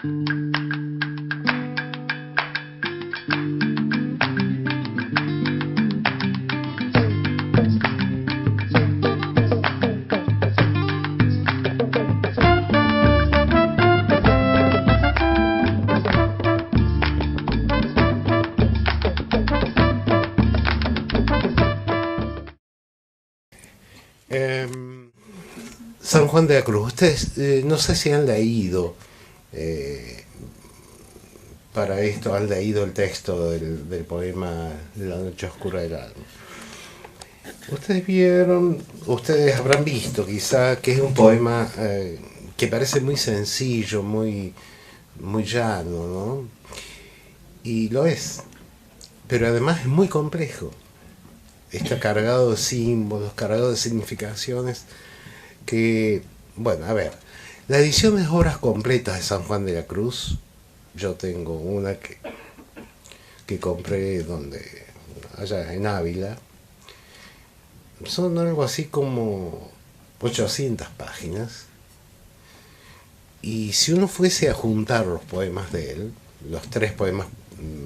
San Juan de la Cruz, ustedes no sé si han leído para esto, han leído el texto del poema de La noche oscura del alma. Ustedes habrán visto quizá que es un poema que parece muy sencillo, muy llano, ¿no? Y lo es, pero además es muy complejo. Está cargado de símbolos, cargado de significaciones que, bueno, a ver, la edición de obras completas de San Juan de la Cruz, yo tengo una que compré allá en Ávila, son algo así como 800 páginas, y si uno fuese a juntar los poemas de él, los tres poemas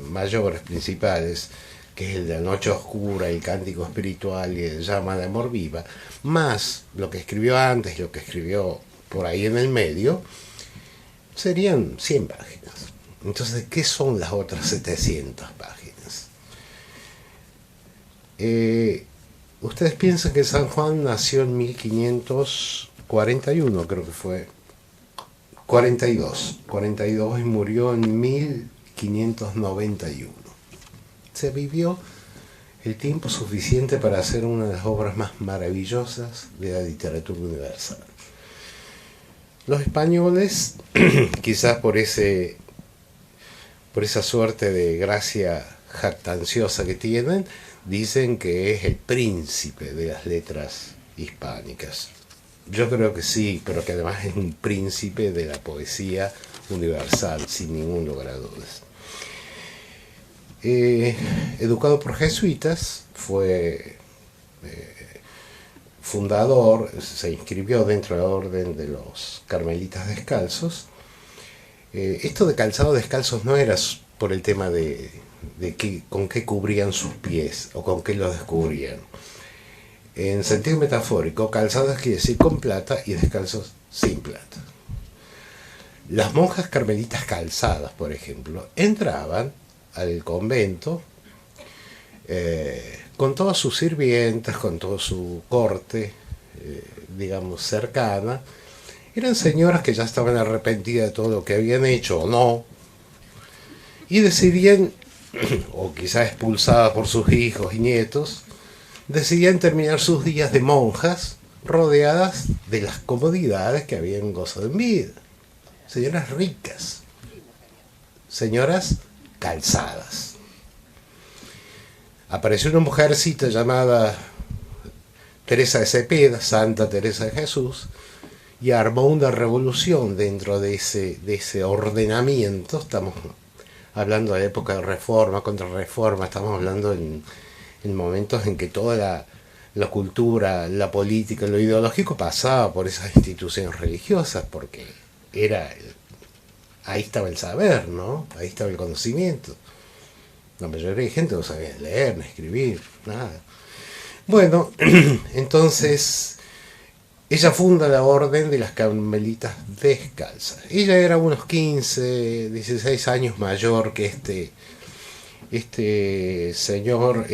mayores, principales, que es el de La noche oscura, el cántico espiritual y el llama de amor viva, más lo que escribió antes, lo que escribió por ahí en el medio, serían 100 páginas. Entonces, ¿qué son las otras 700 páginas? Ustedes piensan que San Juan nació en 1541, creo que fue, 42 y murió en 1591. Se vivió el tiempo suficiente para hacer una de las obras más maravillosas de la literatura universal. Los españoles, quizás por esa suerte de gracia jactanciosa que tienen, dicen que es el príncipe de las letras hispánicas. Yo creo que sí, pero que además es un príncipe de la poesía universal, sin ningún lugar a dudas. Educado por jesuitas, fue fundador, se inscribió dentro de la orden de los carmelitas descalzos. Esto de calzados descalzos no era por el tema de con qué cubrían sus pies o con qué los descubrían. En sentido metafórico, calzados quiere decir con plata y descalzos sin plata. Las monjas carmelitas calzadas, por ejemplo, entraban al convento con todas sus sirvientas, con todo su corte, digamos, cercana. Eran señoras que ya estaban arrepentidas de todo lo que habían hecho o no, y decidían, o quizás expulsadas por sus hijos y nietos, decidían terminar sus días de monjas rodeadas de las comodidades que habían gozado en vida. Señoras ricas, señoras calzadas. Apareció una mujercita llamada Teresa de Cepeda, Santa Teresa de Jesús, y armó una revolución dentro de ese ordenamiento. Estamos hablando de la época de Reforma, Contrarreforma, estamos hablando en momentos en que toda la cultura, la política, lo ideológico pasaba por esas instituciones religiosas, porque ahí estaba el saber, ¿no? Ahí estaba el conocimiento. La mayoría de gente no sabía leer, ni escribir, nada. Bueno, entonces ella funda la orden de las carmelitas descalzas. Ella era unos 15, 16 años mayor que este señor,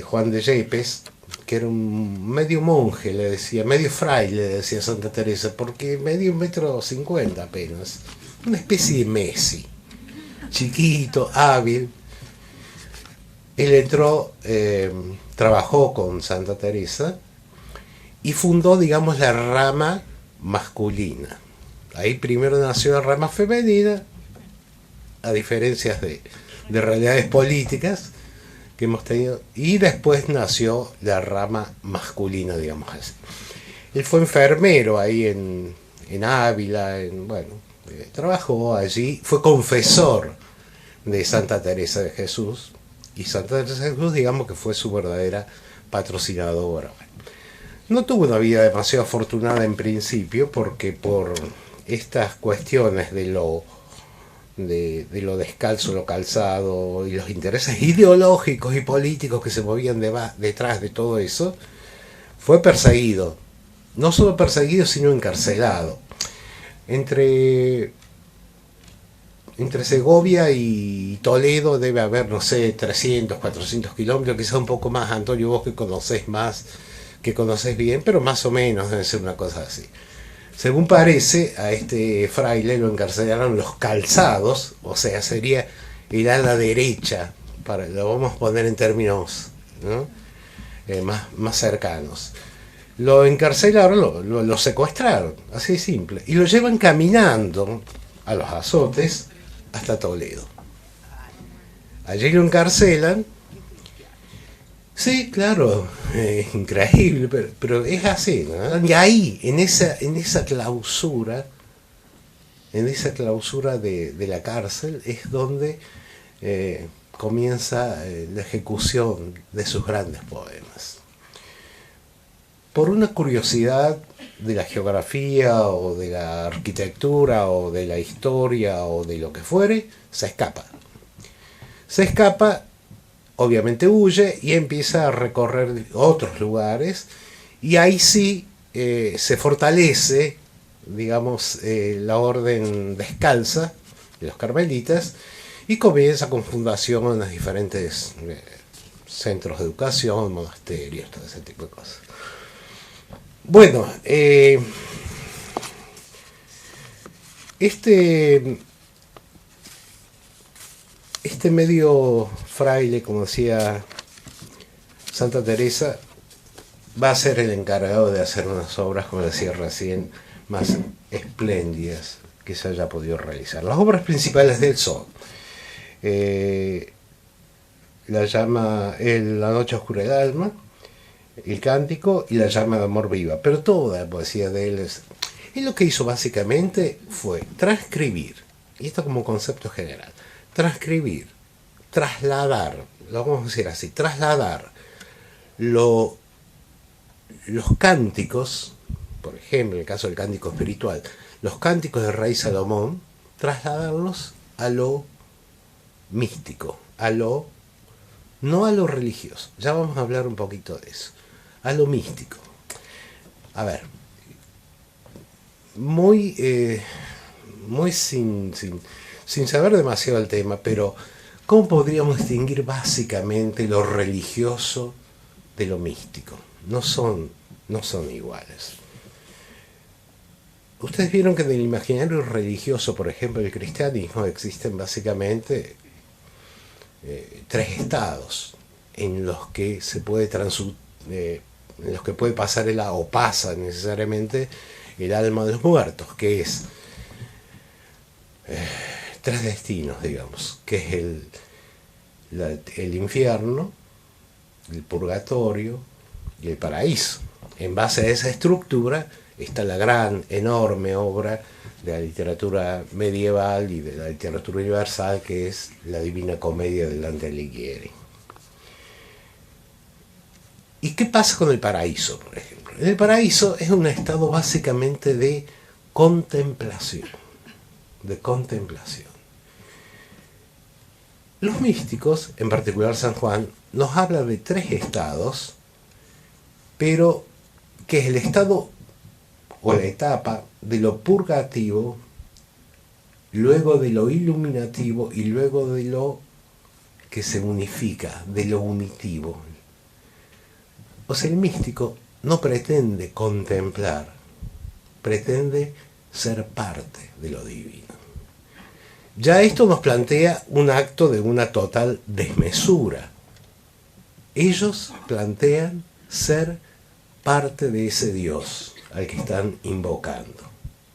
Juan de Yepes, que era un medio monje, le decía, medio fraile, le decía Santa Teresa, porque medio 1,50 m apenas. Una especie de Messi, chiquito, hábil. Él entró, trabajó con Santa Teresa y fundó, digamos, la rama masculina. Ahí primero nació la rama femenina, a diferencias de realidades políticas que hemos tenido, y después nació la rama masculina, digamos así. Él fue enfermero ahí en Ávila, trabajó allí, fue confesor de Santa Teresa de Jesús, y Santa Teresa de Jesús, digamos que fue su verdadera patrocinadora. No tuvo una vida demasiado afortunada en principio, porque por estas cuestiones de lo de lo descalzo, lo calzado y los intereses ideológicos y políticos que se movían detrás de todo eso, fue perseguido. No solo perseguido, sino encarcelado. Entre Segovia y Toledo debe haber, no sé, 300, 400 kilómetros, quizás un poco más, Antonio, vos que conocés más, que conocés bien, pero más o menos debe ser una cosa así. Según parece, a este fraile lo encarcelaron los calzados, o sea, sería el ala derecha, lo vamos a poner en términos, ¿no? Más cercanos. Lo encarcelaron, lo secuestraron, así de simple, y lo llevan caminando a los azotes hasta Toledo. Allí lo encarcelan. Sí, claro, increíble, pero es así, ¿no? Y ahí, en esa clausura de la cárcel, es donde comienza la ejecución de sus grandes poemas. Por una curiosidad de la geografía o de la arquitectura o de la historia o de lo que fuere, se escapa. Obviamente huye y empieza a recorrer otros lugares, y ahí sí se fortalece, digamos, la orden descalza de los carmelitas, y comienza con fundación en diferentes centros de educación, monasterios, todo ese tipo de cosas. Bueno, este medio fraile, como decía Santa Teresa, va a ser el encargado de hacer unas obras, como decía recién, más espléndidas que se haya podido realizar. Las obras principales de él son La noche oscura del alma, El cántico y La llama de amor viva. Pero toda la poesía de él él lo que hizo básicamente fue transcribir, y esto como concepto general, transcribir, trasladar, lo vamos a decir así, trasladar los cánticos, por ejemplo, en el caso del cántico espiritual, los cánticos de Rey Salomón, trasladarlos a lo místico, no a lo religioso. Ya vamos a hablar un poquito de eso, a lo místico. A ver, muy sin saber demasiado el tema, pero ¿cómo podríamos distinguir básicamente lo religioso de lo místico? No son iguales. Ustedes vieron que en el imaginario religioso, por ejemplo, del cristianismo, existen básicamente tres estados en los que se puede en los que puede pasar o pasa necesariamente el alma de los muertos, que es tres destinos, digamos, que es el infierno, el purgatorio y el paraíso. En base a esa estructura está la gran, enorme obra de la literatura medieval y de la literatura universal, que es la Divina Comedia de Dante Alighieri. ¿Y qué pasa con el paraíso, por ejemplo? El paraíso es un estado básicamente de contemplación. Los místicos, en particular San Juan, nos habla de tres estados, pero que es el estado o la etapa de lo purgativo, luego de lo iluminativo y luego de lo que se unifica, de lo unitivo. O sea, el místico no pretende contemplar, pretende ser parte de lo divino. Ya esto nos plantea un acto de una total desmesura. Ellos plantean ser parte de ese Dios al que están invocando.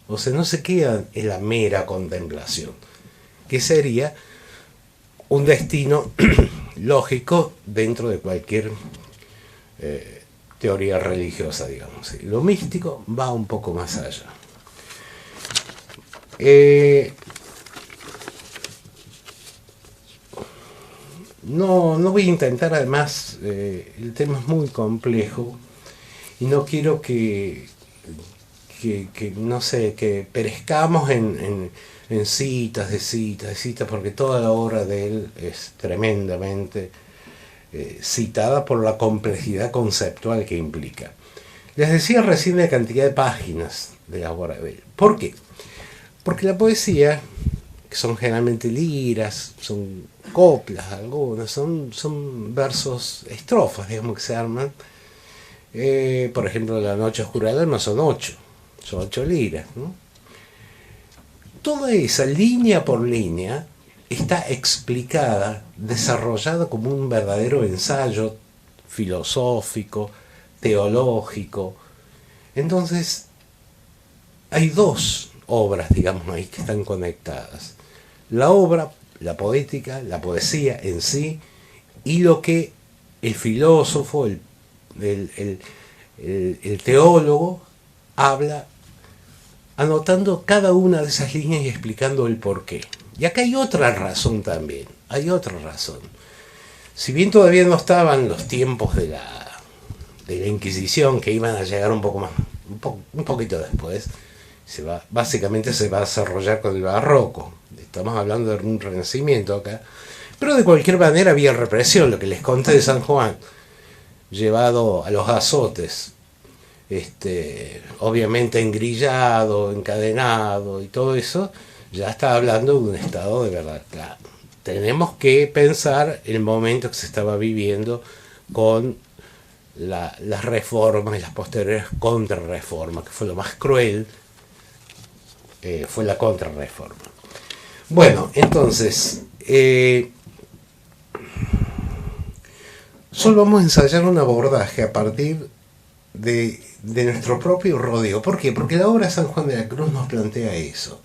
O sea, no se quedan en la mera contemplación, que sería un destino lógico dentro de cualquier teoría religiosa, digamos. Lo místico va un poco más allá. No voy a intentar, además, el tema es muy complejo y no quiero que no sé, que perezcamos en citas, de citas, de citas, porque toda la obra de él es tremendamente citada por la complejidad conceptual que implica. Les decía recién la cantidad de páginas de la obra de él. ¿Por qué? Porque la poesía, que son generalmente liras, son coplas algunas, son versos, estrofas, digamos, que se arman. Por ejemplo, La noche oscura del alma son 8 liras, ¿no? Toda esa, línea por línea, está explicada, desarrollada como un verdadero ensayo filosófico, teológico. Entonces, hay dos obras, digamos, ahí que están conectadas. La obra, la poética, la poesía en sí, y lo que el filósofo, el teólogo habla, anotando cada una de esas líneas y explicando el porqué. Y acá hay otra razón también, hay otra razón. Si bien todavía no estaban los tiempos de la Inquisición, que iban a llegar un poco más, un poquito después, básicamente se va a desarrollar con el barroco. Estamos hablando de un renacimiento acá. Pero de cualquier manera había represión, lo que les conté de San Juan, llevado a los azotes, obviamente engrillado, encadenado y todo eso, ya está hablando de un estado de verdad. Claro, tenemos que pensar el momento que se estaba viviendo con las reformas y las posteriores contrarreformas, que fue lo más cruel, fue la contrarreforma. Bueno, entonces, solo vamos a ensayar un abordaje a partir de nuestro propio rodeo. ¿Por qué? Porque la obra San Juan de la Cruz nos plantea eso,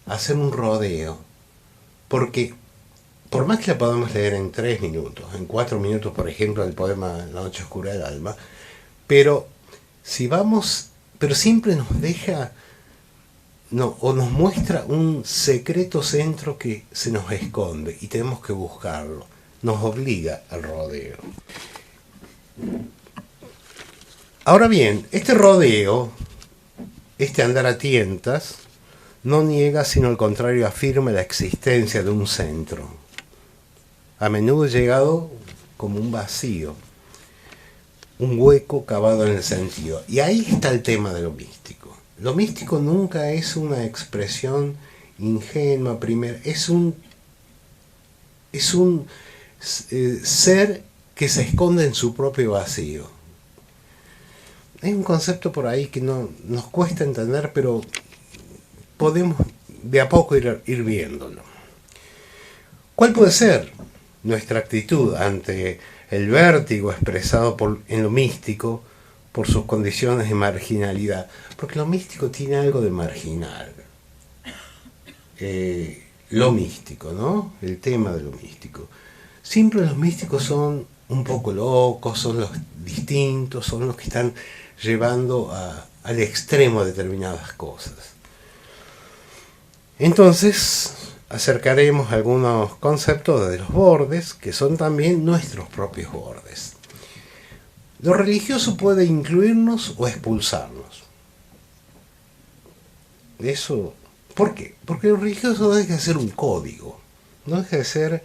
hacer un rodeo. Porque, por más que la podamos leer en 3 minutos, en 4 minutos, por ejemplo, el poema La noche oscura del alma, pero siempre nos deja, o nos muestra un secreto centro que se nos esconde y tenemos que buscarlo. Nos obliga al rodeo. Ahora bien, este rodeo, este andar a tientas, no niega, sino al contrario afirma la existencia de un centro, a menudo llegado como un vacío, un hueco cavado en el sentido. Y ahí está el tema de lo místico. Lo místico nunca es una expresión ingenua, primera, es un ser que se esconde en su propio vacío. Hay un concepto por ahí que nos cuesta entender, pero podemos de a poco ir viéndolo. ¿Cuál puede ser nuestra actitud ante el vértigo expresado en lo místico por sus condiciones de marginalidad? Porque lo místico tiene algo de marginal. Lo místico, ¿no? El tema de lo místico. Siempre los místicos son un poco locos, son los distintos, son los que están llevando al extremo determinadas cosas. Entonces, acercaremos algunos conceptos de los bordes, que son también nuestros propios bordes. Lo religioso puede incluirnos o expulsarnos. Eso, ¿por qué? Porque lo religioso no deja de ser un código, no deja de ser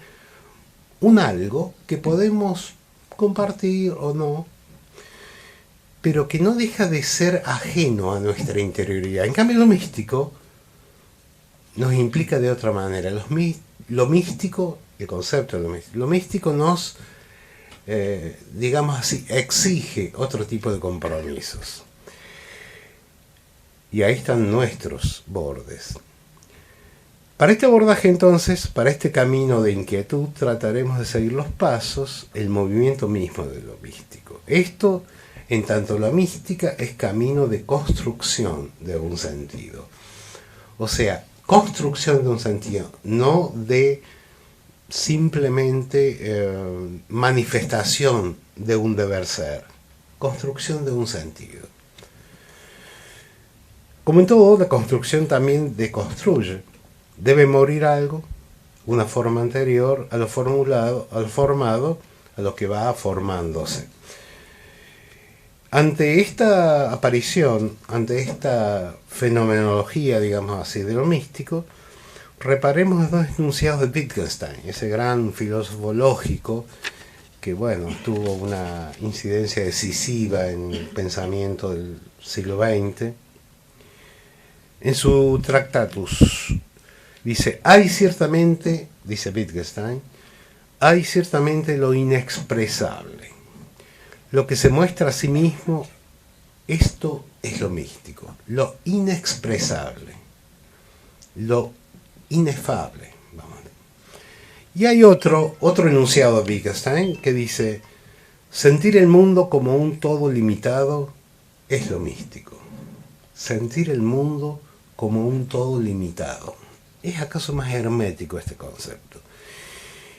un algo que podemos compartir o no, pero que no deja de ser ajeno a nuestra interioridad. En cambio, lo místico nos implica de otra manera. Lo místico, el concepto de lo místico nos, digamos así, exige otro tipo de compromisos. Y ahí están nuestros bordes. Para este abordaje entonces, para este camino de inquietud, trataremos de seguir los pasos, el movimiento mismo de lo místico. Esto, en tanto la mística es camino de construcción de un sentido. O sea, construcción de un sentido, no de simplemente manifestación de un deber ser. Construcción de un sentido. Como en todo, la construcción también deconstruye. Debe morir algo, una forma anterior a lo formulado, a lo formado, a lo que va formándose. Ante esta aparición, ante esta fenomenología, digamos así, de lo místico, reparemos los dos enunciados de Wittgenstein, ese gran filósofo lógico que, bueno, tuvo una incidencia decisiva en el pensamiento del siglo XX. En su Tractatus dice, hay ciertamente, dice Wittgenstein, hay ciertamente lo inexpresable. Lo que se muestra a sí mismo, esto es lo místico, lo inexpresable, lo inefable. Vamos. Y hay otro enunciado de Wittgenstein que dice, sentir el mundo como un todo limitado es lo místico. Sentir el mundo como un todo limitado. ¿Es acaso más hermético este concepto?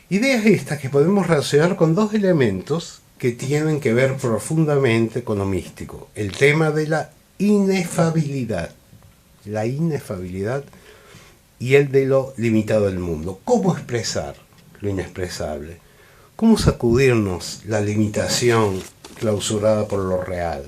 Ideas estas que podemos relacionar con dos elementos que tienen que ver profundamente con lo místico. El tema de la inefabilidad y el de lo limitado del mundo. ¿Cómo expresar lo inexpresable? ¿Cómo sacudirnos la limitación clausurada por lo real?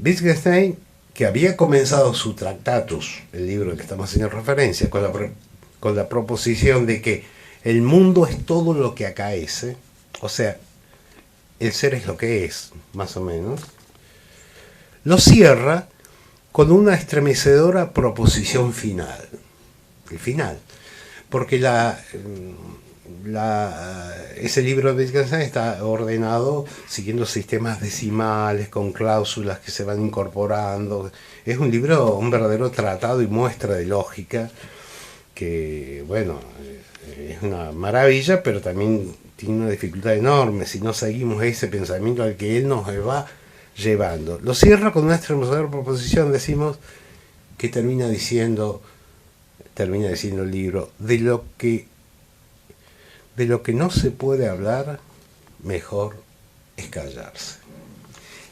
Wittgenstein, que había comenzado su Tractatus, el libro al que estamos haciendo referencia, con la proposición de que el mundo es todo lo que acaece, o sea, el ser es lo que es, más o menos, lo cierra con una estremecedora proposición final. El final. Porque ese libro de Wittgenstein está ordenado siguiendo sistemas decimales, con cláusulas que se van incorporando. Es un libro, un verdadero tratado y muestra de lógica, que, bueno, es una maravilla, pero también tiene una dificultad enorme si no seguimos ese pensamiento al que él nos va llevando. Lo cierra con una estremecedora proposición, decimos, que termina diciendo el libro, de lo que no se puede hablar, mejor es callarse.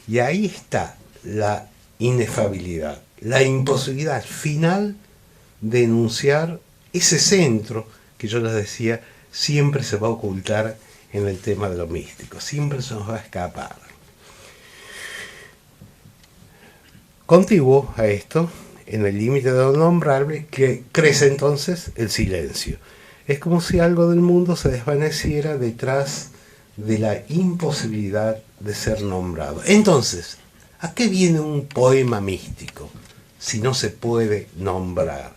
Y ahí está la inefabilidad, la imposibilidad final de enunciar ese centro que yo les decía, siempre se va a ocultar en el tema de lo místico, siempre se nos va a escapar. Contiguo a esto, en el límite de lo nombrable, que crece entonces el silencio. Es como si algo del mundo se desvaneciera detrás de la imposibilidad de ser nombrado. Entonces, ¿a qué viene un poema místico si no se puede nombrar?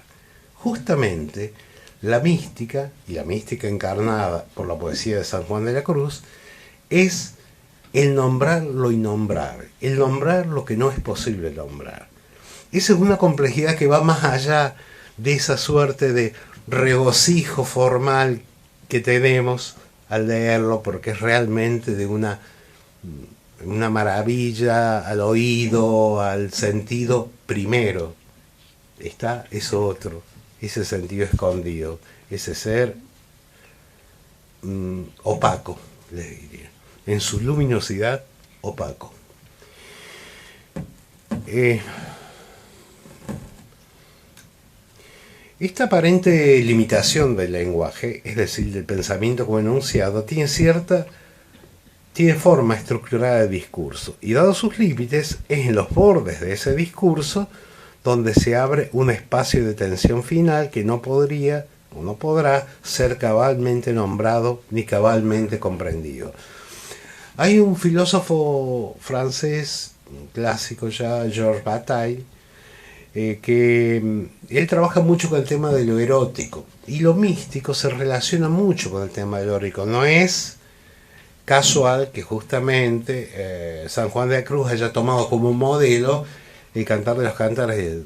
Justamente la mística, y la mística encarnada por la poesía de San Juan de la Cruz, es el nombrar lo innombrable, el nombrar lo que no es posible nombrar. Esa es una complejidad que va más allá de esa suerte de regocijo formal que tenemos al leerlo, porque es realmente de una maravilla al oído, al sentido primero. Está eso otro, ese sentido escondido, ese ser opaco, les diría, en su luminosidad opaco. Esta aparente limitación del lenguaje, es decir, del pensamiento como enunciado, tiene forma estructurada de discurso, y dados sus límites, es en los bordes de ese discurso donde se abre un espacio de tensión final que no podría o no podrá ser cabalmente nombrado ni cabalmente comprendido. Hay un filósofo francés, clásico ya, Georges Bataille, que él trabaja mucho con el tema de lo erótico, y lo místico se relaciona mucho con el tema del erótico. No es casual que justamente San Juan de la Cruz haya tomado como modelo el Cantar de los Cantares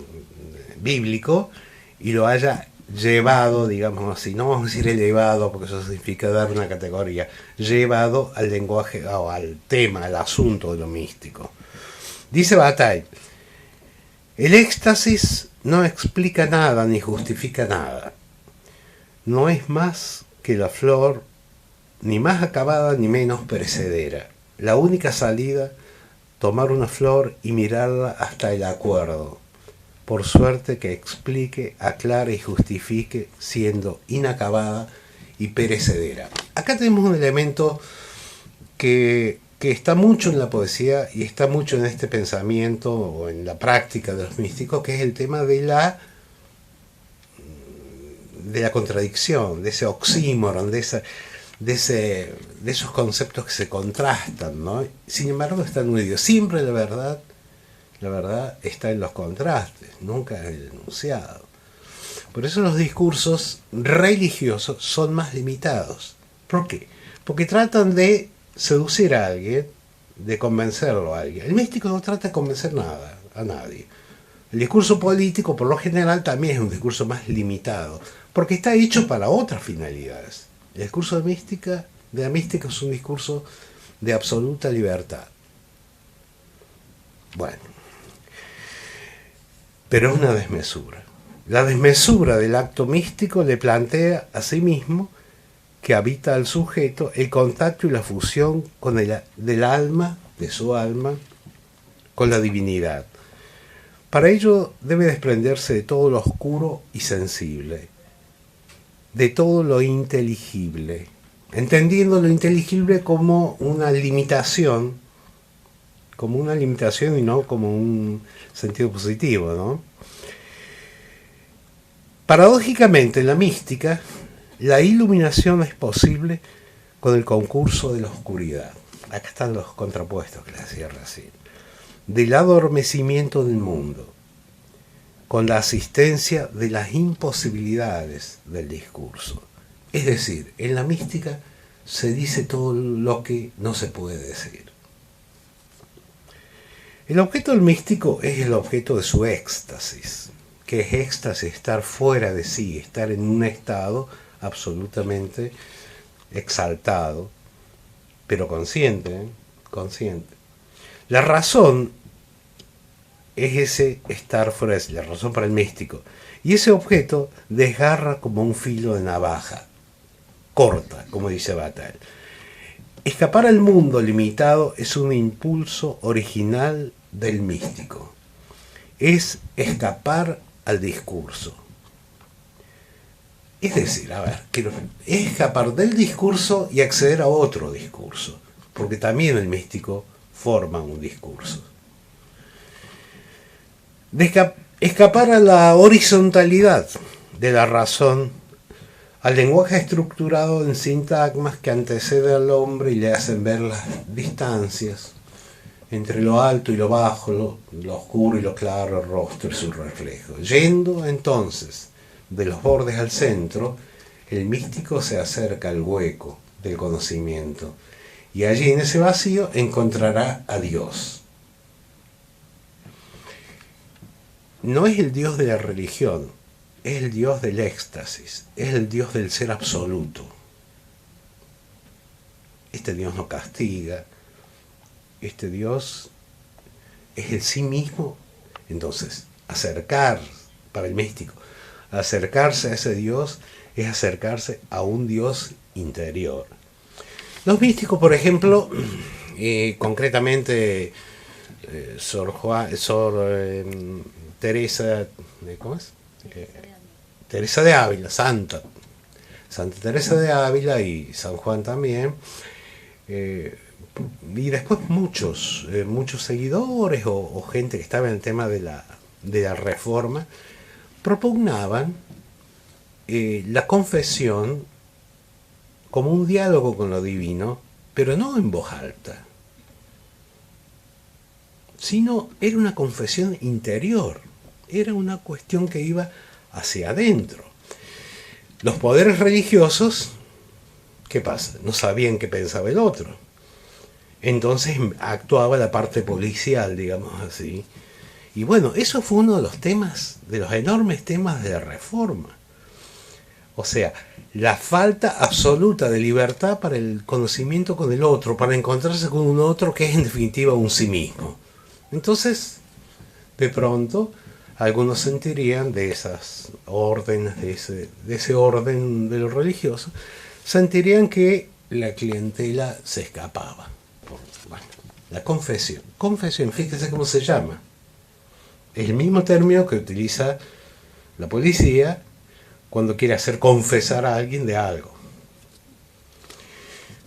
bíblico y lo haya llevado, digamos así, no vamos a decir elevado porque eso significa dar una categoría, llevado al lenguaje o al tema, al asunto de lo místico. Dice Bataille, el éxtasis no explica nada ni justifica nada. No es más que la flor, ni más acabada ni menos perecedera. La única salida, tomar una flor y mirarla hasta el acuerdo, por suerte que explique, aclare y justifique, siendo inacabada y perecedera. Acá tenemos un elemento que que está mucho en la poesía y está mucho en este pensamiento o en la práctica de los místicos, que es el tema de la contradicción, de ese oxímoron, de esos conceptos que se contrastan, ¿no? Sin embargo, está en medio. Siempre la verdad está en los contrastes, nunca en el enunciado. Por eso los discursos religiosos son más limitados. ¿Por qué? Porque tratan de seducir a alguien, de convencerlo a alguien. El místico no trata de convencer a nadie. El discurso político, por lo general, también es un discurso más limitado, porque está hecho para otras finalidades. El discurso de la mística es un discurso de absoluta libertad. Bueno, pero es una desmesura. La desmesura del acto místico le plantea a sí mismo que habita al sujeto el contacto y la fusión del alma, de su alma, con la divinidad. Para ello debe desprenderse de todo lo oscuro y sensible, de todo lo inteligible, entendiendo lo inteligible como una limitación y no como un sentido positivo, ¿no? Paradójicamente, en la mística, la iluminación es posible con el concurso de la oscuridad. Acá están los contrapuestos que les decía recién. Del adormecimiento del mundo, con la asistencia de las imposibilidades del discurso. Es decir, en la mística se dice todo lo que no se puede decir. El objeto del místico es el objeto de su éxtasis, que es éxtasis, estar fuera de sí, estar en un estado absolutamente exaltado, pero consciente, consciente. La razón es ese estar fuera de sí, la razón para el místico. Y ese objeto desgarra como un filo de navaja, corta, como dice Bataille. Escapar al mundo limitado es un impulso original del místico. Es escapar al discurso. Es decir, es escapar del discurso y acceder a otro discurso, porque también el místico forma un discurso. Escapar a la horizontalidad de la razón, al lenguaje estructurado en sintagmas que antecede al hombre y le hacen ver las distancias entre lo alto y lo bajo, lo oscuro y lo claro, el rostro y su reflejo. Yendo entonces de los bordes al centro, el místico se acerca al hueco del conocimiento y allí en ese vacío encontrará a Dios. No es el Dios de la religión, es el Dios del éxtasis, es el Dios del ser absoluto. Este Dios no castiga, este Dios es el sí mismo. Entonces, para el místico, acercarse a ese Dios es acercarse a un Dios interior. Los místicos, por ejemplo, concretamente Sor Teresa, ¿cómo es? Teresa de Ávila, Santa Teresa de Ávila y San Juan también, y después muchos seguidores o gente que estaba en el tema de la Reforma, propugnaban la confesión como un diálogo con lo divino, pero no en voz alta, sino era una confesión interior, era una cuestión que iba hacia adentro. Los poderes religiosos, ¿qué pasa? No sabían qué pensaba el otro. Entonces actuaba la parte policial, digamos así. Y bueno, eso fue uno de los temas, de los enormes temas de la Reforma. O sea, la falta absoluta de libertad para el conocimiento con el otro, para encontrarse con un otro que es en definitiva un sí mismo. Entonces, de pronto, algunos sentirían de esas órdenes, de ese orden de lo religioso, sentirían que la clientela se escapaba. Bueno, la confesión. Confesión, fíjese cómo se llama. Es el mismo término que utiliza la policía cuando quiere hacer confesar a alguien de algo.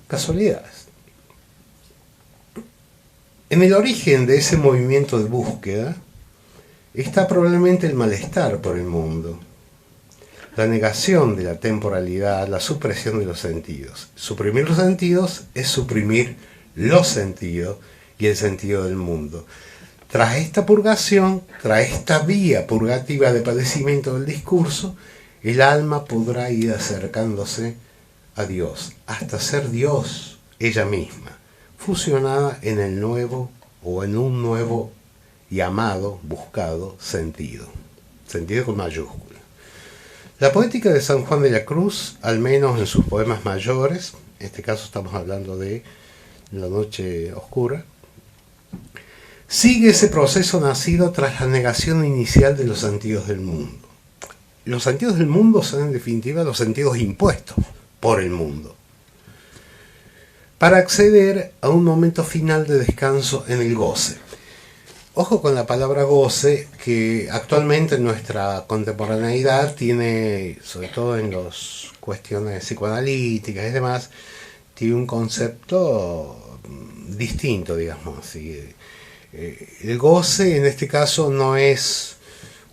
Casualidades. En el origen de ese movimiento de búsqueda está probablemente el malestar por el mundo, la negación de la temporalidad, la supresión de los sentidos. Suprimir los sentidos es suprimir los sentidos y el sentido del mundo. Tras esta purgación, tras esta vía purgativa de padecimiento del discurso, el alma podrá ir acercándose a Dios, hasta ser Dios ella misma, fusionada en el nuevo o en un nuevo llamado, buscado sentido. Sentido con mayúscula. La poética de San Juan de la Cruz, al menos en sus poemas mayores, en este caso estamos hablando de La Noche Oscura, sigue ese proceso nacido tras la negación inicial de los sentidos del mundo. Los sentidos del mundo son en definitiva los sentidos impuestos por el mundo, para acceder a un momento final de descanso en el goce. Ojo con la palabra goce, que actualmente en nuestra contemporaneidad tiene, sobre todo en las cuestiones psicoanalíticas y demás, tiene un concepto distinto, digamos así. El goce en este caso no es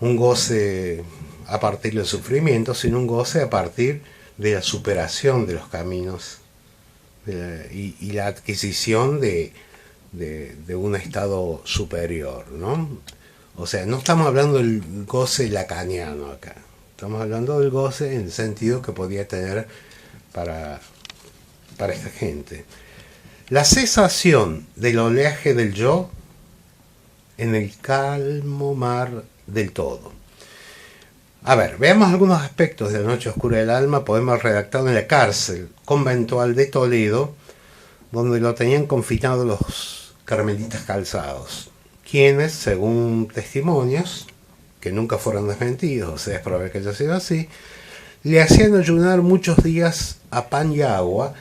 un goce a partir del sufrimiento, sino un goce a partir de la superación de los caminos y la adquisición de un estado superior, ¿no? O sea, no estamos hablando del goce lacaniano acá, estamos hablando del goce en el sentido que podía tener para esta gente. La cesación del oleaje del yo en el calmo mar del todo. A ver, veamos algunos aspectos de La Noche Oscura del Alma, poema redactado en la cárcel conventual de Toledo, donde lo tenían confinado los carmelitas calzados, quienes, según testimonios, que nunca fueron desmentidos, o sea, es probable que haya sido así, le hacían ayunar muchos días a pan y agua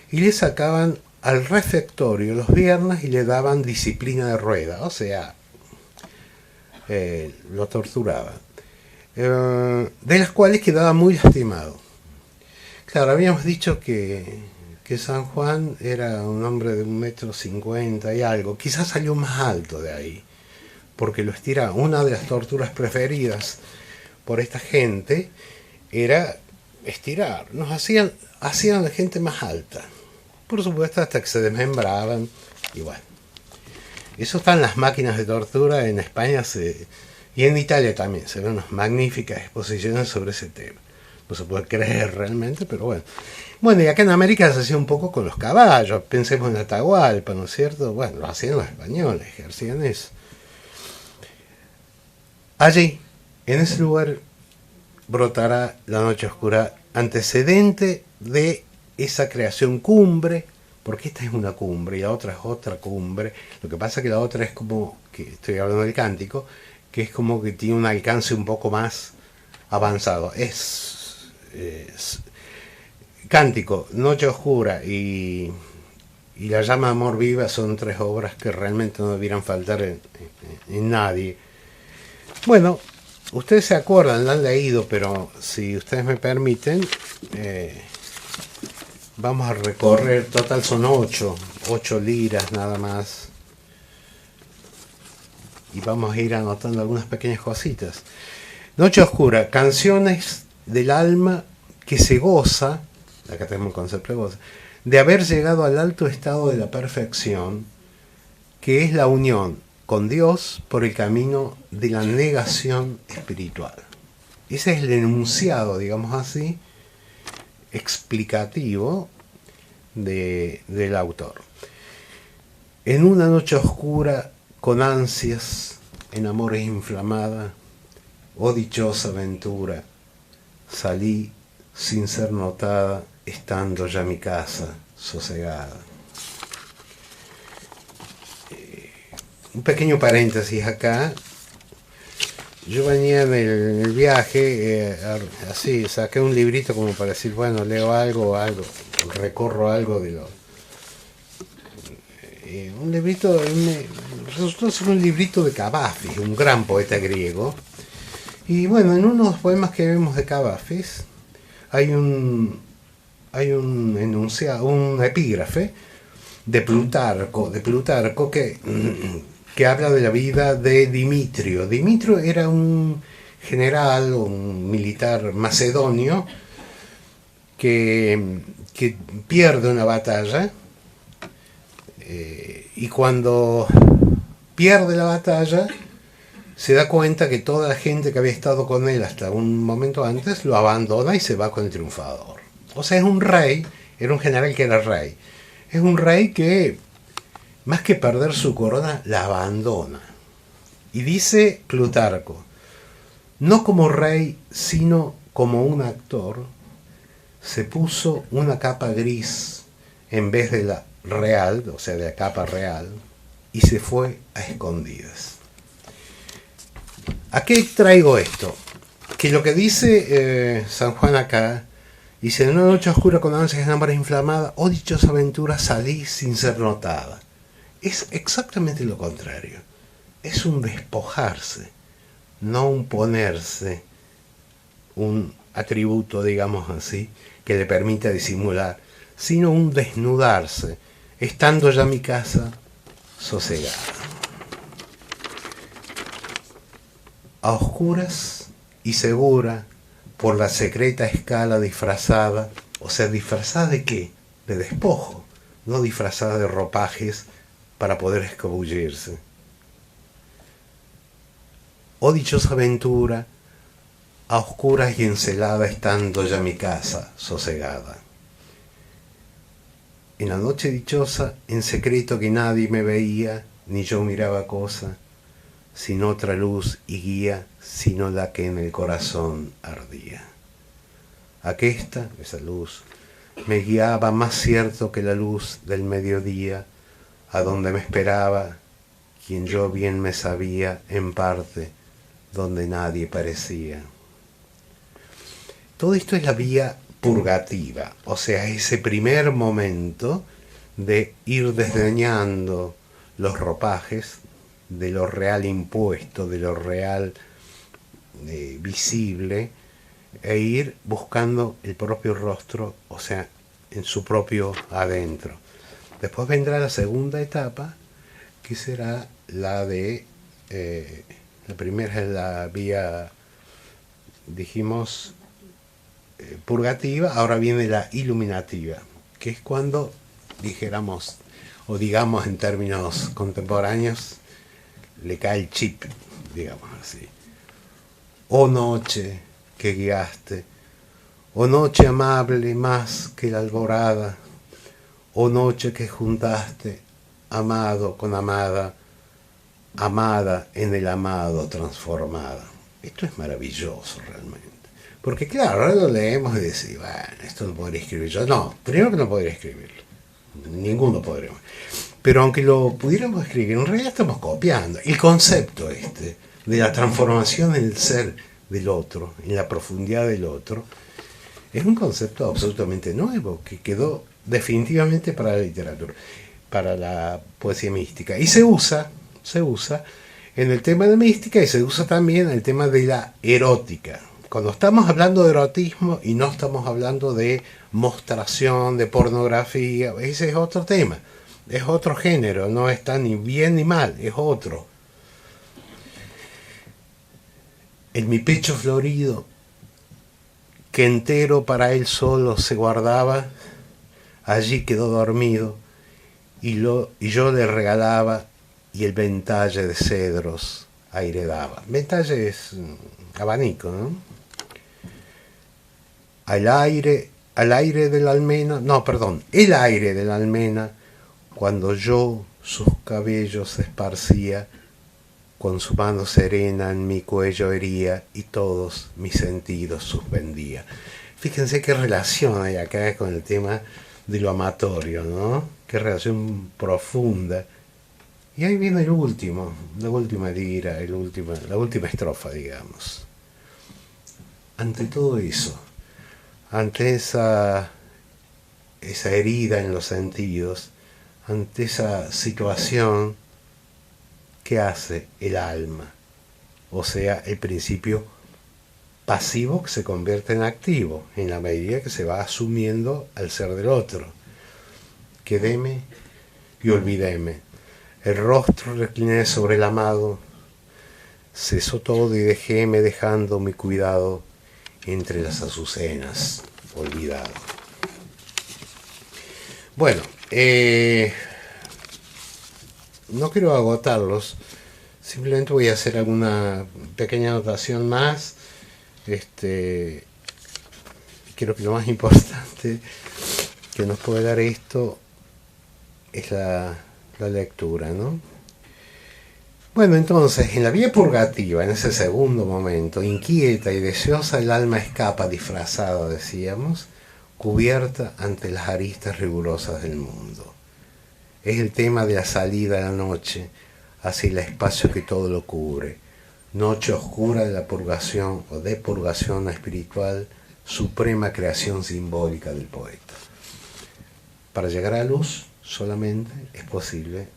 y le sacaban al refectorio los viernes y le daban disciplina de rueda, o sea, lo torturaban, de las cuales quedaba muy lastimado. Claro, habíamos dicho que San Juan era un hombre de 1,50 m y algo, quizás salió más alto de ahí, porque lo estiraba. Una de las torturas preferidas por esta gente era estirar, hacían a la gente más alta, por supuesto hasta que se desmembraban, y bueno. Eso está en las máquinas de tortura en España y en Italia también. Se ven unas magníficas exposiciones sobre ese tema. No se puede creer realmente, pero bueno. Bueno, y acá en América se hacía un poco con los caballos. Pensemos en Atahualpa, ¿no es cierto? Bueno, lo hacían los españoles, ejercían eso. Allí, en ese lugar, brotará La Noche Oscura, antecedente de esa creación cumbre, porque esta es una cumbre y la otra es otra cumbre. Lo que pasa es que la otra es como, que estoy hablando del cántico, que es como que tiene un alcance un poco más avanzado. Es Cántico, Noche Oscura y La Llama de Amor Viva son tres obras que realmente no debieran faltar en nadie. Bueno, ustedes se acuerdan, la han leído, pero si ustedes me permiten, vamos a recorrer, total son 8 liras nada más, y vamos a ir anotando algunas pequeñas cositas. Noche Oscura, canciones del alma que se goza, acá tenemos el concepto de goza, de haber llegado al alto estado de la perfección, que es la unión con Dios por el camino de la negación espiritual. Ese es el enunciado, digamos así, explicativo del autor. En una noche oscura, con ansias, en amores inflamada, oh dichosa aventura, salí sin ser notada, estando ya mi casa sosegada. Un pequeño paréntesis acá. Yo venía en el viaje, así, saqué un librito como para decir, bueno, leo algo, recorro algo de lo... un librito, resultó ser un librito de Cavafis, un gran poeta griego. Y bueno, en unos poemas que vemos de Cavafis hay un enunciado, un epígrafe, Plutarco que habla de la vida de Dimitrio. Dimitrio era un general, un militar macedonio que pierde una batalla, y cuando pierde la batalla se da cuenta que toda la gente que había estado con él hasta un momento antes lo abandona y se va con el triunfador. O sea, es un rey, era un general que era rey. Es un rey que, más que perder su corona, la abandona. Y dice Plutarco, no como rey, sino como un actor, se puso una capa gris en vez de la real, o sea, de la capa real, y se fue a escondidas. ¿A qué traigo esto? Que lo que dice San Juan acá, dice, en una noche oscura con ansias y lámparas inflamadas, oh dichosa aventura, salí sin ser notada. Es exactamente lo contrario. Es un despojarse, no un ponerse un atributo, digamos así, que le permita disimular, sino un desnudarse, estando ya mi casa sosegada. A oscuras y segura, por la secreta escala disfrazada, o sea, ¿disfrazada de qué? De despojo, no disfrazada de ropajes para poder escabullirse. Oh dichosa aventura, a oscuras y encelada estando ya mi casa sosegada. En la noche dichosa, en secreto que nadie me veía, ni yo miraba cosa, sin otra luz y guía, sino la que en el corazón ardía. Aquesta, esa luz, me guiaba más cierto que la luz del mediodía, a donde me esperaba, quien yo bien me sabía, en parte, donde nadie parecía. Todo esto es la vía purgativa, o sea, ese primer momento de ir desdeñando los ropajes de lo real impuesto, de lo real visible, e ir buscando el propio rostro, o sea, en su propio adentro. Después vendrá la segunda etapa, que será la de, la primera es la vía, dijimos, purgativa, ahora viene la iluminativa, que es cuando, dijéramos, o digamos en términos contemporáneos, le cae el chip, digamos así. Oh noche que guiaste, oh noche amable más que la alborada, oh noche que juntaste amado con amada, amada en el amado transformada. Esto es maravilloso realmente. Porque claro, ahora lo leemos y decimos, bueno, esto lo podría escribir yo. No, primero que no podría escribirlo. Ninguno podremos. Pero aunque lo pudiéramos escribir, en realidad estamos copiando. El concepto este de la transformación en el ser del otro, en la profundidad del otro, es un concepto absolutamente nuevo que quedó definitivamente para la literatura, para la poesía mística. Y se usa en el tema de mística y se usa también en el tema de la erótica. Cuando estamos hablando de erotismo y no estamos hablando de mostración, de pornografía, ese es otro tema, es otro género, no está ni bien ni mal, es otro. En mi pecho florido, que entero para él solo se guardaba, allí quedó dormido y yo le regalaba y el ventalle de cedros aire daba. Ventalle es abanico, ¿no? El aire de la almena, el aire de la almena, cuando yo sus cabellos esparcía, con su mano serena en mi cuello hería y todos mis sentidos suspendía. Fíjense qué relación hay acá con el tema de lo amatorio, ¿no? Qué relación profunda. Y ahí viene la última lira, la última estrofa, digamos. Ante todo eso, ante esa herida en los sentidos, ante esa situación, ¿qué hace el alma? O sea, el principio pasivo que se convierte en activo en la medida que se va asumiendo al ser del otro. Quedéme y olvidéme. El rostro recliné sobre el amado, cesó todo y dejéme dejando mi cuidado entre las azucenas, olvidado. Bueno, no quiero agotarlos, simplemente voy a hacer alguna pequeña anotación más. Creo que lo más importante que nos puede dar esto es la lectura, ¿no? Bueno, entonces, en la vía purgativa, en ese segundo momento, inquieta y deseosa, el alma escapa disfrazada, decíamos, cubierta ante las aristas rigurosas del mundo. Es el tema de la salida de la noche hacia el espacio que todo lo cubre, noche oscura de la purgación o depurgación espiritual, suprema creación simbólica del poeta. Para llegar a la luz solamente es posible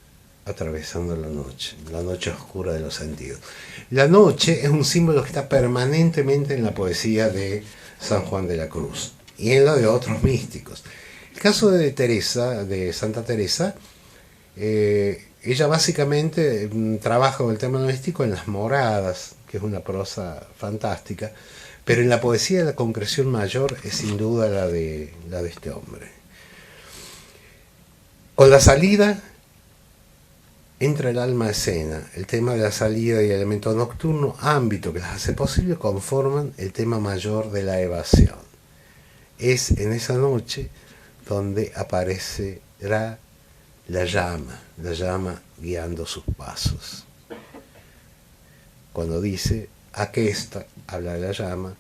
atravesando la noche oscura de los sentidos. La noche es un símbolo que está permanentemente en la poesía de San Juan de la Cruz y en la de otros místicos. El caso de Teresa, de Santa Teresa, ella básicamente trabaja con el tema místico en las moradas, que es una prosa fantástica, pero en la poesía de la concreción mayor es sin duda la de este hombre. Con la salida entra el alma a escena. El tema de la salida y el elemento nocturno, ámbito que las hace posible, conforman el tema mayor de la evasión. Es en esa noche donde aparecerá la llama guiando sus pasos. Cuando dice, aquesta, habla de la llama,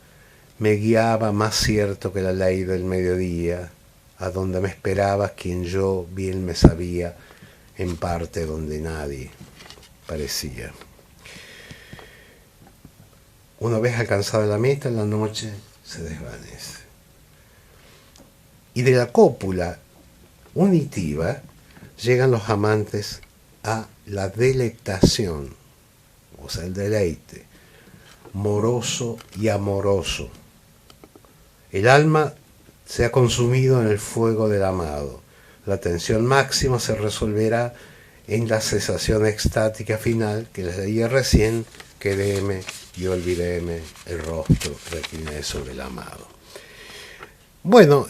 me guiaba más cierto que la ley del mediodía, a donde me esperaba quien yo bien me sabía, en parte donde nadie parecía. Una vez alcanzada la meta, la noche se desvanece. Y de la cópula unitiva llegan los amantes a la delectación, o sea, el deleite, moroso y amoroso. El alma se ha consumido en el fuego del amado. La tensión máxima se resolverá en la cesación extática final que les leía recién, quedéme y olvidéme, el rostro recliné sobre el amado. Bueno,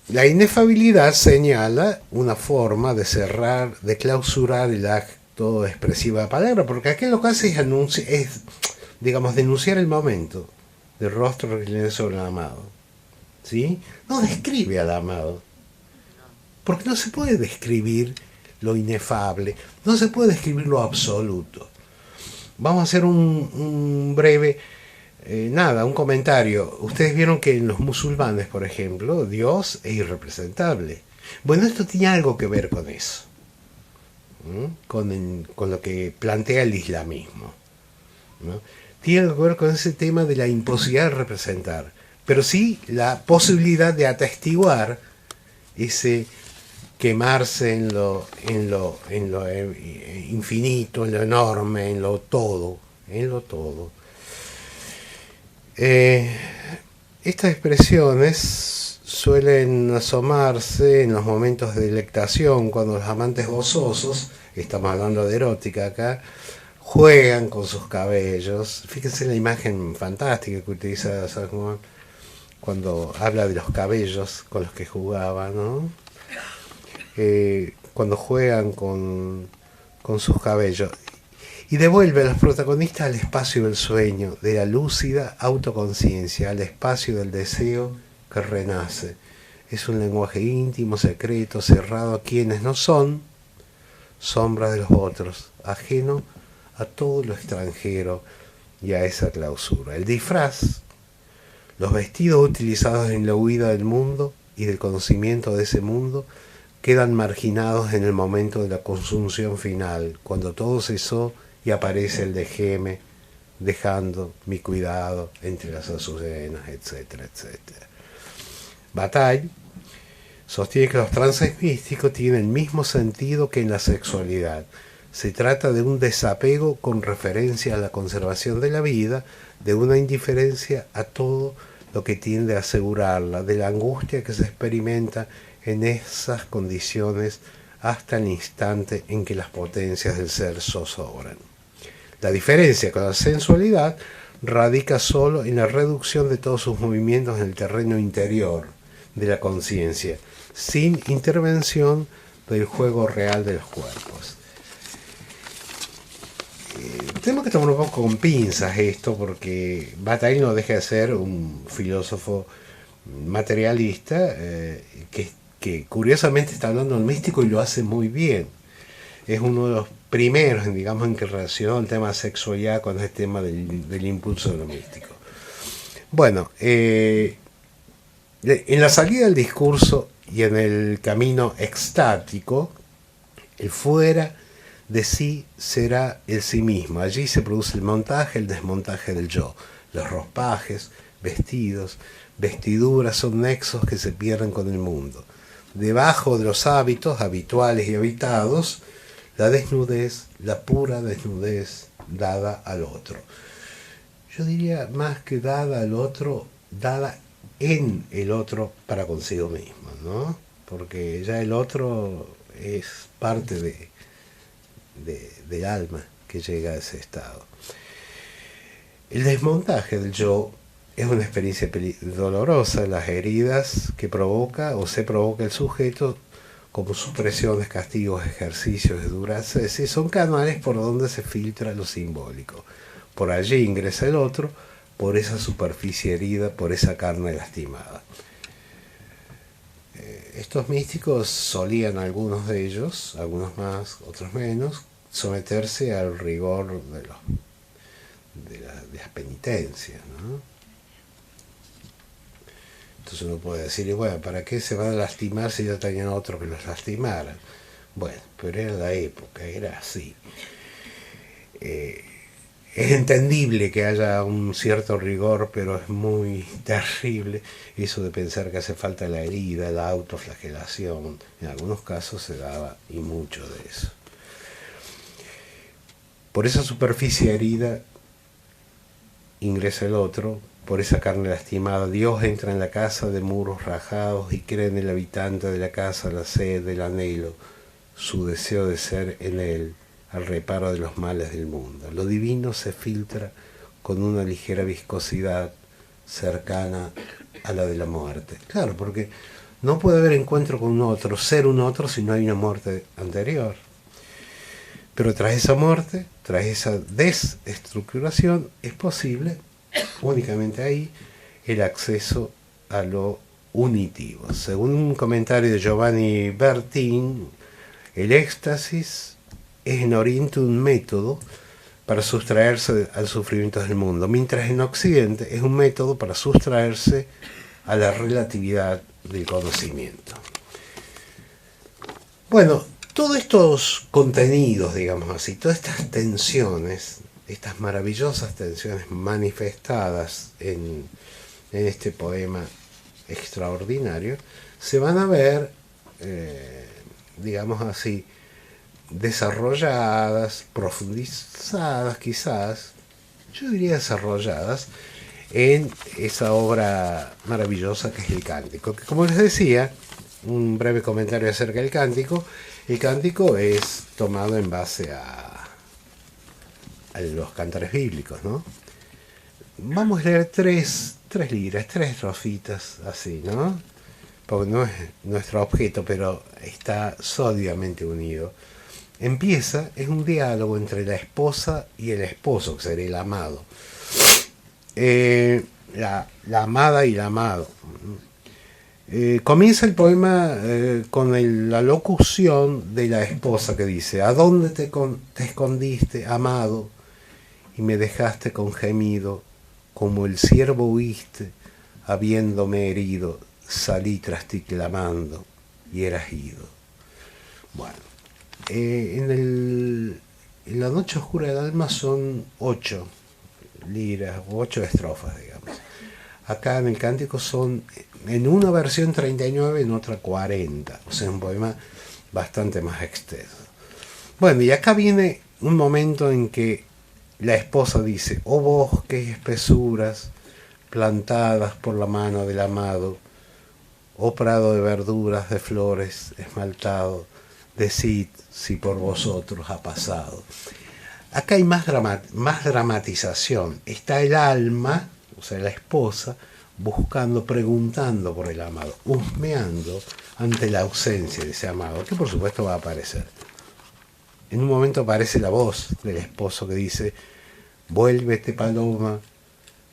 la inefabilidad señala una forma de cerrar, de clausurar el acto expresivo de la palabra, porque aquí lo que hace es denunciar el momento del rostro recliné sobre el amado. ¿Sí? No describe al amado, porque no se puede describir lo inefable, no se puede describir lo absoluto. Vamos a hacer un breve, un comentario. Ustedes vieron que en los musulmanes, por ejemplo, Dios es irrepresentable. Bueno, esto tiene algo que ver con eso, con lo que plantea el islamismo, ¿no? Tiene algo que ver con ese tema de la imposibilidad de representar, pero sí la posibilidad de atestiguar ese quemarse en lo infinito, en lo enorme, en lo todo. Estas expresiones suelen asomarse en los momentos de delectación, cuando los amantes gozosos, estamos hablando de erótica acá, juegan con sus cabellos. Fíjense la imagen fantástica que utiliza San Juan cuando habla de los cabellos con los que jugaba, ¿no? Cuando juegan con sus cabellos, y devuelve a los protagonistas al espacio del sueño, de la lúcida autoconciencia, al espacio del deseo que renace. Es un lenguaje íntimo, secreto, cerrado a quienes no son sombras de los otros, ajeno a todo lo extranjero y a esa clausura. El disfraz, los vestidos utilizados en la huida del mundo y del conocimiento de ese mundo, quedan marginados en el momento de la consunción final, cuando todo cesó y aparece el dejéme, dejando mi cuidado entre las azucenas, etcétera, etcétera. Bataille sostiene que los trances místicos tienen el mismo sentido que en la sexualidad. Se trata de un desapego con referencia a la conservación de la vida, de una indiferencia a todo lo que tiende a asegurarla, de la angustia que se experimenta en esas condiciones hasta el instante en que las potencias del ser zozobran. La diferencia con la sensualidad radica solo en la reducción de todos sus movimientos en el terreno interior de la conciencia, sin intervención del juego real de los cuerpos. Tenemos que tomar un poco con pinzas esto, porque Bataille no deja de ser un filósofo materialista que curiosamente está hablando del místico y lo hace muy bien. Es uno de los primeros, digamos, en que relacionó el tema de sexualidad con el tema del impulso de lo místico. Bueno, en la salida del discurso y en el camino extático, el fuera de sí será el sí mismo. Allí se produce el montaje, el desmontaje del yo. Los ropajes, vestidos, vestiduras son nexos que se pierden con el mundo. Debajo de los hábitos habituales y habitados, la desnudez, la pura desnudez dada al otro. Yo diría más que dada al otro, dada en el otro para consigo mismo, ¿no? Porque ya el otro es parte del alma que llega a ese estado. El desmontaje del yo es una experiencia dolorosa. Las heridas que provoca o se provoca el sujeto, como supresiones, castigos, ejercicios de dureza, es decir, son canales por donde se filtra lo simbólico. Por allí ingresa el otro, por esa superficie herida, por esa carne lastimada. Estos místicos solían, algunos de ellos, algunos más, otros menos, someterse al rigor de las penitencias, ¿no? Entonces uno puede decir, bueno, ¿para qué se van a lastimar si ya tenían otro que los lastimaran? Bueno, pero era la época, era así. Es entendible que haya un cierto rigor, pero es muy terrible eso de pensar que hace falta la herida, la autoflagelación. En algunos casos se daba y mucho de eso. Por esa superficie herida ingresa el otro, por esa carne lastimada. Dios entra en la casa de muros rajados y crea en el habitante de la casa la sed, el anhelo, su deseo de ser en él, al reparo de los males del mundo. Lo divino se filtra con una ligera viscosidad cercana a la de la muerte. Claro, porque no puede haber encuentro con un otro, ser un otro, si no hay una muerte anterior. Pero tras esa muerte, tras esa desestructuración, es posible únicamente ahí el acceso a lo unitivo. Según un comentario de Giovanni Bertin, el éxtasis es en Oriente un método para sustraerse al sufrimiento del mundo, mientras en Occidente es un método para sustraerse a la relatividad del conocimiento. Bueno, todos estos contenidos, digamos así, todas estas tensiones, estas maravillosas tensiones manifestadas en este poema extraordinario, se van a ver, digamos así, desarrolladas, profundizadas quizás, yo diría desarrolladas, en esa obra maravillosa que es el Cántico. Que, como les decía, un breve comentario acerca del Cántico. El Cántico es tomado en base a los cantares bíblicos, ¿no? Vamos a leer tres líneas, tres estrofitas así, ¿no? Porque no es nuestro objeto, pero está sólidamente unido. Empieza, es un diálogo entre la esposa y el esposo, que sería el amado. La amada y el amado. Comienza el poema con la locución de la esposa que dice: ¿a dónde te escondiste, amado? Y me dejaste con gemido, como el ciervo huiste, habiéndome herido, salí tras ti clamando, y eras ido. Bueno, en la noche oscura del alma son 8 liras, 8 estrofas, digamos. Acá en el Cántico son, en una versión 39, en otra 40, o sea, un poema bastante más extenso. Bueno, y acá viene un momento en que la esposa dice: oh bosques y espesuras plantadas por la mano del amado, oh prado de verduras, de flores, esmaltado, decid si por vosotros ha pasado. Acá hay más dramatización. Está el alma, o sea, la esposa, buscando, preguntando por el amado, husmeando ante la ausencia de ese amado, que por supuesto va a aparecer. En un momento aparece la voz del esposo que dice: vuélvete, paloma,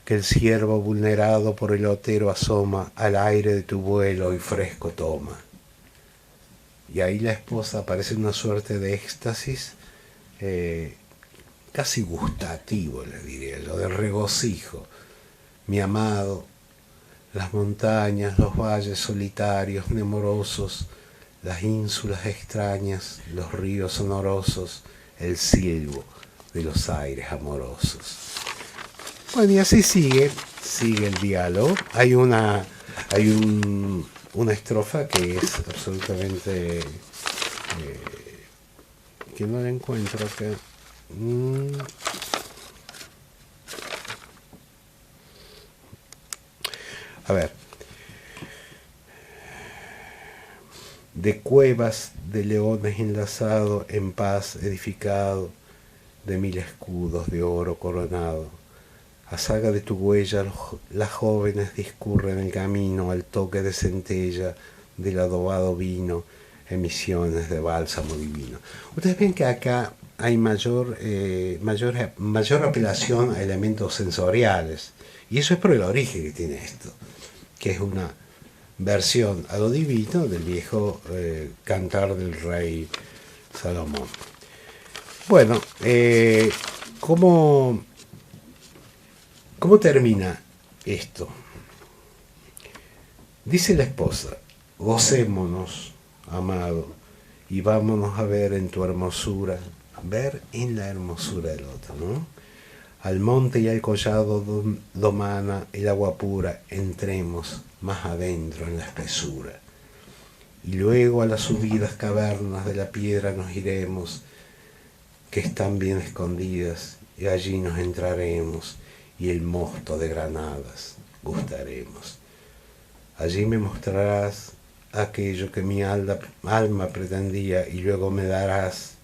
que el ciervo vulnerado por el otero asoma, al aire de tu vuelo y fresco toma. Y ahí la esposa aparece en una suerte de éxtasis, casi gustativo, le diría yo, de regocijo. Mi amado, las montañas, los valles solitarios, nemorosos, las ínsulas extrañas, los ríos sonorosos, el silbo de los aires amorosos. Bueno, y así sigue el diálogo. Hay una estrofa que es absolutamente que no la encuentro acá. A ver. De cuevas de leones enlazado, en paz edificado, de 1000 escudos de oro coronado. A saga de tu huella las jóvenes discurren el camino al toque de centella del adobado vino, emisiones de bálsamo divino. Ustedes ven que acá hay mayor apelación a elementos sensoriales, y eso es por el origen que tiene esto, que es una versión a lo divino del viejo cantar del rey Salomón. Bueno, ¿cómo termina esto? Dice la esposa: gocémonos, amado, y vámonos a ver en tu hermosura, ver en la hermosura del otro, ¿no? Al monte y al collado domana el agua pura, entremos más adentro en la espesura. Y luego a las subidas cavernas de la piedra nos iremos, que están bien escondidas, y allí nos entraremos, y el mosto de granadas gustaremos. Allí me mostrarás aquello que mi alma pretendía, y luego me darías.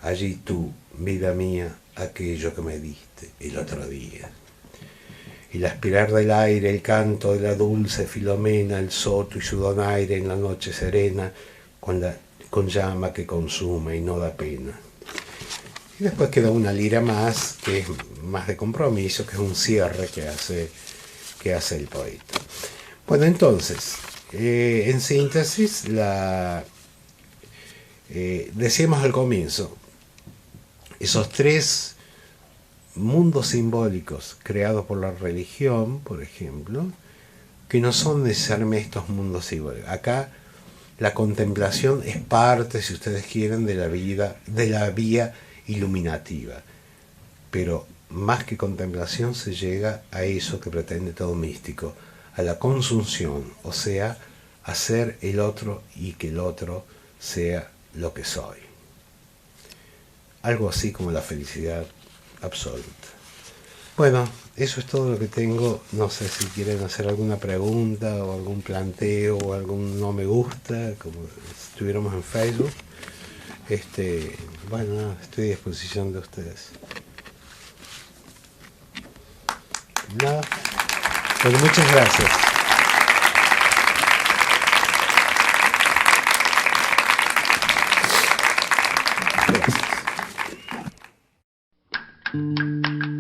Allí tú, vida mía, aquello que me diste el otro día. Y el aspirar del aire, el canto de la dulce Filomena, el soto y su donaire en la noche serena, con llama que consume y no da pena. Y después queda una lira más, que es más de compromiso, que es un cierre que hace el poeta. Bueno, entonces, en síntesis, decíamos al comienzo, esos 3 mundos simbólicos creados por la religión, por ejemplo, que no son necesariamente estos mundos simbólicos. Acá la contemplación es parte, si ustedes quieren, de la vía iluminativa, pero más que contemplación se llega a eso que pretende todo místico, a la consunción, o sea, hacer el otro y que el otro sea lo que soy. Algo así como la felicidad absoluta. Bueno, eso es todo lo que tengo. No sé si quieren hacer alguna pregunta o algún planteo o algún no me gusta, como si estuviéramos en Facebook. Bueno, estoy a disposición de ustedes. Nada. Bueno, muchas gracias. Gracias.